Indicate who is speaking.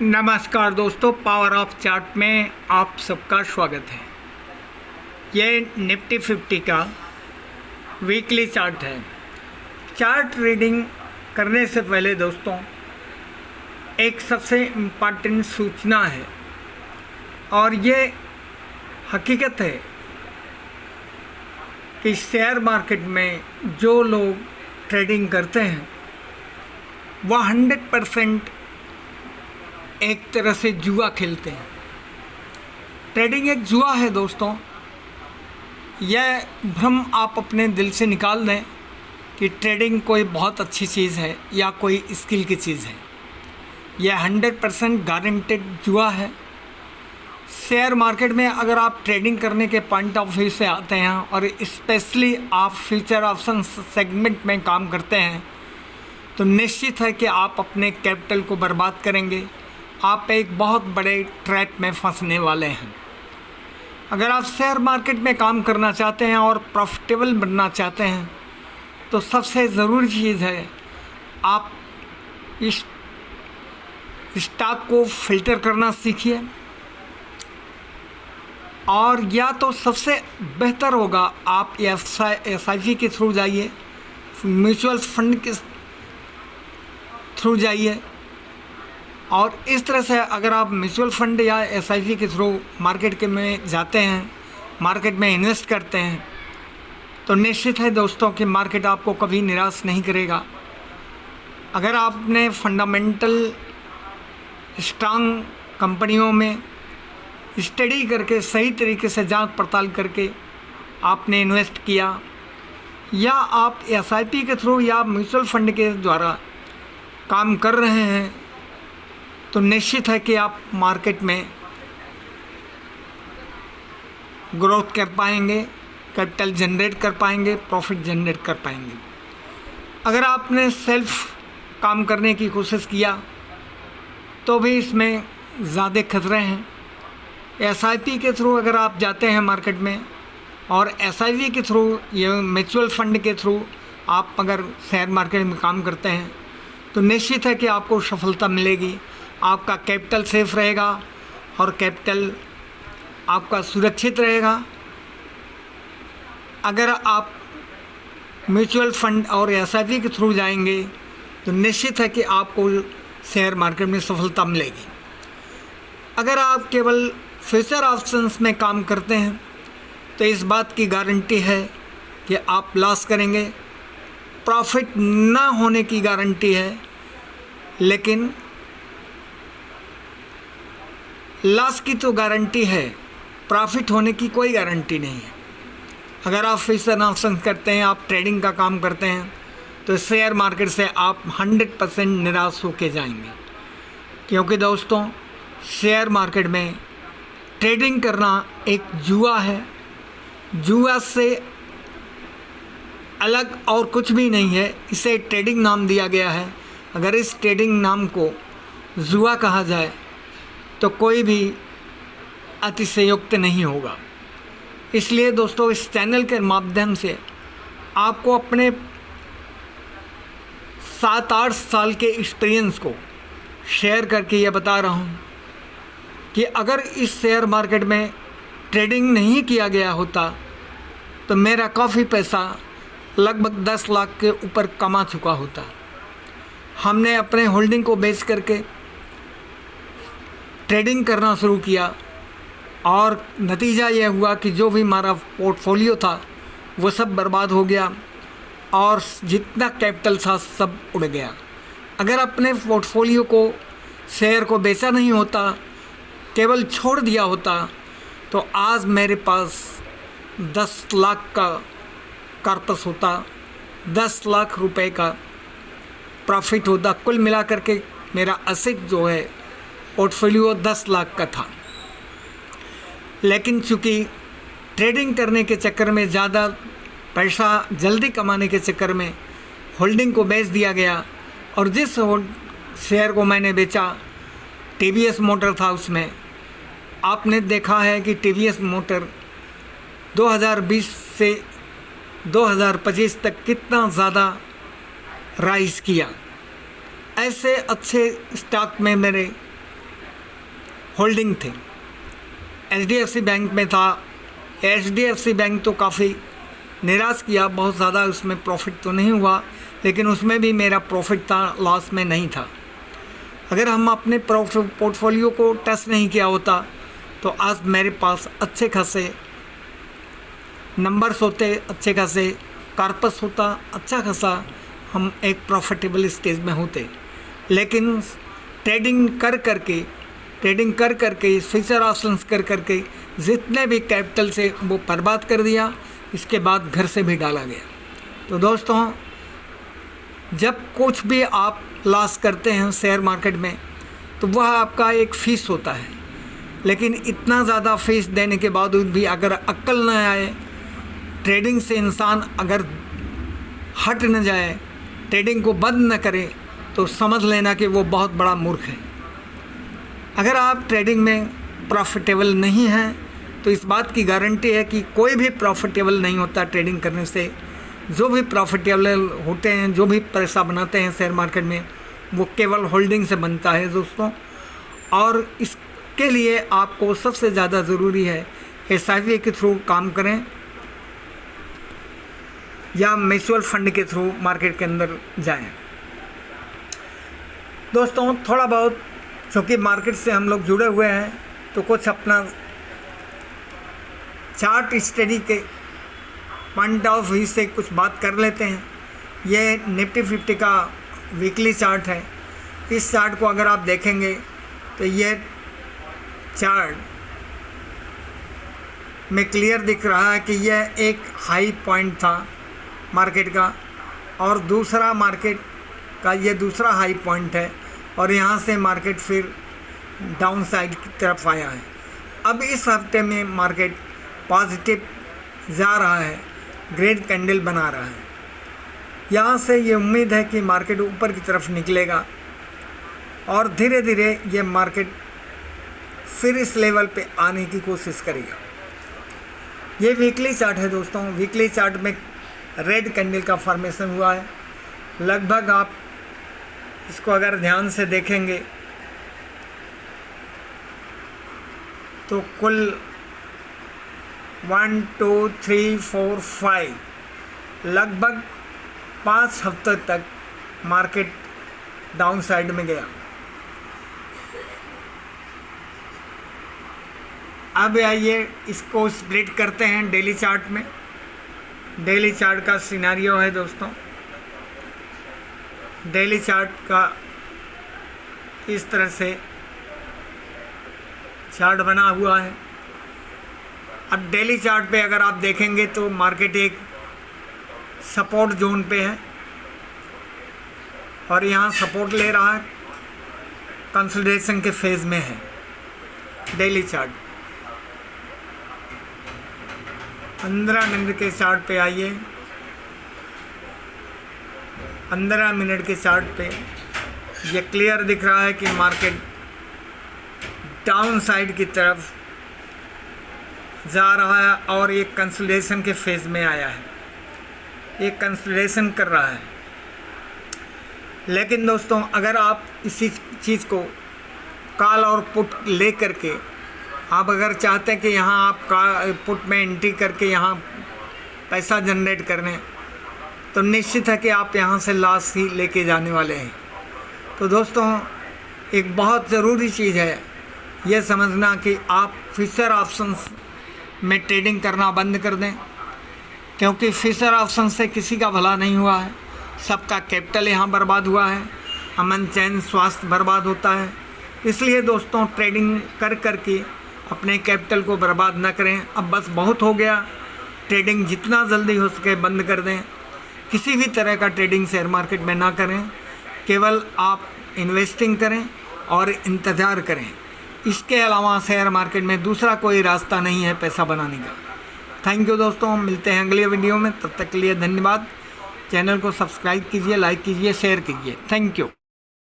Speaker 1: नमस्कार दोस्तों, power of chart में आप सबका स्वागत है। ये निफ्टी 50 का वीकली चार्ट है। चार्ट रीडिंग करने से पहले दोस्तों एक सबसे इम्पॉर्टेंट सूचना है, और ये हकीकत है कि शेयर मार्केट में जो लोग ट्रेडिंग करते हैं वह 100% एक तरह से जुआ खेलते हैं। ट्रेडिंग एक जुआ है दोस्तों। यह भ्रम आप अपने दिल से निकाल दें कि ट्रेडिंग कोई बहुत अच्छी चीज़ है या कोई स्किल की चीज़ है। यह 100% गारंटेड जुआ है। शेयर मार्केट में अगर आप ट्रेडिंग करने के पॉइंट ऑफ व्यू से आते हैं और स्पेशली आप फ्यूचर ऑप्शन सेगमेंट में काम करते हैं तो निश्चित है कि आप अपने कैपिटल को बर्बाद करेंगे। आप एक बहुत बड़े ट्रैप में फंसने वाले हैं। अगर आप शेयर मार्केट में काम करना चाहते हैं और प्रॉफिटेबल बनना चाहते हैं तो सबसे ज़रूरी चीज़ है आप इस स्टॉक को फिल्टर करना सीखिए, और या तो सबसे बेहतर होगा आप SIP के थ्रू जाइए, म्यूचुअल फंड के थ्रू जाइए। और इस तरह से अगर आप म्यूचुअल फंड या SIP के थ्रू मार्केट के में जाते हैं, मार्केट में इन्वेस्ट करते हैं, तो निश्चित है दोस्तों कि मार्केट आपको कभी निराश नहीं करेगा। अगर आपने फंडामेंटल स्ट्रांग कंपनियों में स्टडी करके सही तरीके से जांच पड़ताल करके आपने इन्वेस्ट किया, या आप SIP के थ्रू या म्यूचुअल फंड के द्वारा काम कर रहे हैं, तो निश्चित है कि आप मार्केट में ग्रोथ कर पाएंगे, कैपिटल जनरेट कर पाएंगे, प्रॉफिट जनरेट कर पाएंगे। अगर आपने सेल्फ काम करने की कोशिश किया तो भी इसमें ज़्यादा खतरे हैं। SIP के थ्रू अगर आप जाते हैं मार्केट में, और SIP के थ्रू या म्यूचुअल फंड के थ्रू आप अगर शेयर मार्केट में काम करते हैं तो निश्चित है कि आपको सफलता मिलेगी। आपका कैपिटल सेफ रहेगा और कैपिटल आपका सुरक्षित रहेगा। अगर आप म्यूचुअल फंड और SIP के थ्रू जाएंगे तो निश्चित है कि आपको शेयर मार्केट में सफलता मिलेगी। अगर आप केवल फ्यूचर ऑप्शंस में काम करते हैं तो इस बात की गारंटी है कि आप लॉस करेंगे। प्रॉफिट ना होने की गारंटी है, लेकिन लॉस की तो गारंटी है, प्रॉफिट होने की कोई गारंटी नहीं है। अगर आप फ्यूचर ऑप्शन करते हैं, आप ट्रेडिंग का काम करते हैं, तो शेयर मार्केट से आप 100% निराश होके जाएंगे। क्योंकि दोस्तों शेयर मार्केट में ट्रेडिंग करना एक जुआ है। जुआ से अलग और कुछ भी नहीं है, इसे ट्रेडिंग नाम दिया गया है। अगर इस ट्रेडिंग नाम को जुआ कहा जाए तो कोई भी अतिशयोक्ति नहीं होगा। इसलिए दोस्तों इस चैनल के माध्यम से आपको अपने 7-8 साल के एक्सपीरियंस को शेयर करके ये बता रहा हूँ कि अगर इस शेयर मार्केट में ट्रेडिंग नहीं किया गया होता तो मेरा काफ़ी पैसा लगभग 10 लाख के ऊपर कमा चुका होता। हमने अपने होल्डिंग को बेच करके ट्रेडिंग करना शुरू किया, और नतीजा यह हुआ कि जो भी हमारा पोर्टफोलियो था वो सब बर्बाद हो गया, और जितना कैपिटल था सब उड़ गया। अगर अपने पोर्टफोलियो को, शेयर को बेचा नहीं होता, केवल छोड़ दिया होता, तो आज मेरे पास 10 लाख का कॉर्पस होता, 10 लाख रुपए का प्रॉफिट होता। कुल मिलाकर के मेरा असेट जो है पोर्टफोलियो 10 लाख का था। लेकिन चूँकि ट्रेडिंग करने के चक्कर में, ज़्यादा पैसा जल्दी कमाने के चक्कर में होल्डिंग को बेच दिया गया, और जिस शेयर को मैंने बेचा TVS मोटर था, उसमें आपने देखा है कि TVS मोटर 2020 से 2025 तक कितना ज़्यादा राइज किया। ऐसे अच्छे स्टॉक में मेरे होल्डिंग थे। HDFC बैंक में था। HDFC बैंक तो काफ़ी निराश किया, बहुत ज़्यादा उसमें प्रॉफिट तो नहीं हुआ, लेकिन उसमें भी मेरा प्रॉफिट था, लॉस में नहीं था। अगर हम अपने पोर्टफोलियो को टच नहीं किया होता तो आज मेरे पास अच्छे खासे नंबर्स होते, अच्छे खासे कार्पस होता, अच्छा खासा हम एक प्रॉफिटेबल स्टेज में होते। लेकिन ट्रेडिंग कर करके फ्यूचर ऑप्शंस कर करके जितने भी कैपिटल से वो बर्बाद कर दिया, इसके बाद घर से भी डाला गया। तो दोस्तों, जब कुछ भी आप लॉस करते हैं शेयर मार्केट में तो वह आपका एक फ़ीस होता है, लेकिन इतना ज़्यादा फीस देने के बावजूद भी अगर अक्ल न आए, ट्रेडिंग से इंसान अगर हट न जाए, ट्रेडिंग को बंद न करे, तो समझ लेना कि वो बहुत बड़ा मूर्ख है। अगर आप ट्रेडिंग में प्रॉफिटेबल नहीं हैं तो इस बात की गारंटी है कि कोई भी प्रॉफिटेबल नहीं होता ट्रेडिंग करने से। जो भी प्रॉफिटेबल होते हैं, जो भी पैसा बनाते हैं शेयर मार्केट में, वो केवल होल्डिंग से बनता है दोस्तों। और इसके लिए आपको सबसे ज़्यादा ज़रूरी है SIP के थ्रू काम करें या म्यूचुअल फंड के थ्रू मार्केट के अंदर जाएं। दोस्तों, थोड़ा बहुत चूँकि मार्केट से हम लोग जुड़े हुए हैं तो कुछ अपना चार्ट स्टडी के पॉइंट ऑफ व्यू से कुछ बात कर लेते हैं। ये निफ्टी 50 का वीकली चार्ट है। इस चार्ट को अगर आप देखेंगे तो ये चार्ट में क्लियर दिख रहा है कि यह एक हाई पॉइंट था मार्केट का, और दूसरा मार्केट का ये दूसरा हाई पॉइंट है, और यहाँ से मार्केट फिर डाउन साइड की तरफ आया है। अब इस हफ्ते में मार्केट पॉजिटिव जा रहा है, ग्रेड कैंडल बना रहा है। यहाँ से ये उम्मीद है कि मार्केट ऊपर की तरफ निकलेगा और धीरे धीरे ये मार्केट फिर इस लेवल पे आने की कोशिश करेगा। ये वीकली चार्ट है दोस्तों। वीकली चार्ट में रेड कैंडल का फॉर्मेशन हुआ है। लगभग आप इसको अगर ध्यान से देखेंगे तो कुल 1 2 3 4 5 लगभग 5 हफ्ते तक मार्केट डाउन साइड में गया। अब आइए इसको स्प्लिट करते हैं डेली चार्ट में। डेली चार्ट का सिनेरियो है दोस्तों। डेली चार्ट का इस तरह से चार्ट बना हुआ है। अब डेली चार्ट पे अगर आप देखेंगे तो मार्केट एक सपोर्ट जोन पे है और यहाँ सपोर्ट ले रहा है, कंसोलिडेशन के फेज़ में है डेली चार्ट। 15 मिनट के चार्ट पे आइए। 15 मिनट के चार्ट पे ये क्लियर दिख रहा है कि मार्केट डाउन साइड की तरफ जा रहा है और एक कंसोलिडेशन के फेज़ में आया है, एक कंसोलिडेशन कर रहा है। लेकिन दोस्तों, अगर आप इसी चीज़ को कॉल और पुट ले करके आप अगर चाहते हैं कि यहाँ आप पुट में एंट्री करके यहाँ पैसा जनरेट करने, तो निश्चित है कि आप यहाँ से लॉस ही लेके जाने वाले हैं। तो दोस्तों, एक बहुत ज़रूरी चीज़ है ये समझना कि आप फ्यूचर ऑप्शंस में ट्रेडिंग करना बंद कर दें, क्योंकि फ्यूचर ऑप्शन से किसी का भला नहीं हुआ है। सबका कैपिटल यहाँ बर्बाद हुआ है, अमन चैन स्वास्थ्य बर्बाद होता है। इसलिए दोस्तों, ट्रेडिंग कर करके अपने कैपिटल को बर्बाद न करें। अब बस बहुत हो गया। ट्रेडिंग जितना जल्दी हो सके बंद कर दें। किसी भी तरह का ट्रेडिंग शेयर मार्केट में ना करें। केवल आप इन्वेस्टिंग करें और इंतज़ार करें। इसके अलावा शेयर मार्केट में दूसरा कोई रास्ता नहीं है पैसा बनाने का। थैंक यू दोस्तों, मिलते हैं अगले वीडियो में। तब तक के लिए धन्यवाद। चैनल को सब्सक्राइब कीजिए, लाइक कीजिए, शेयर कीजिए। Thank you.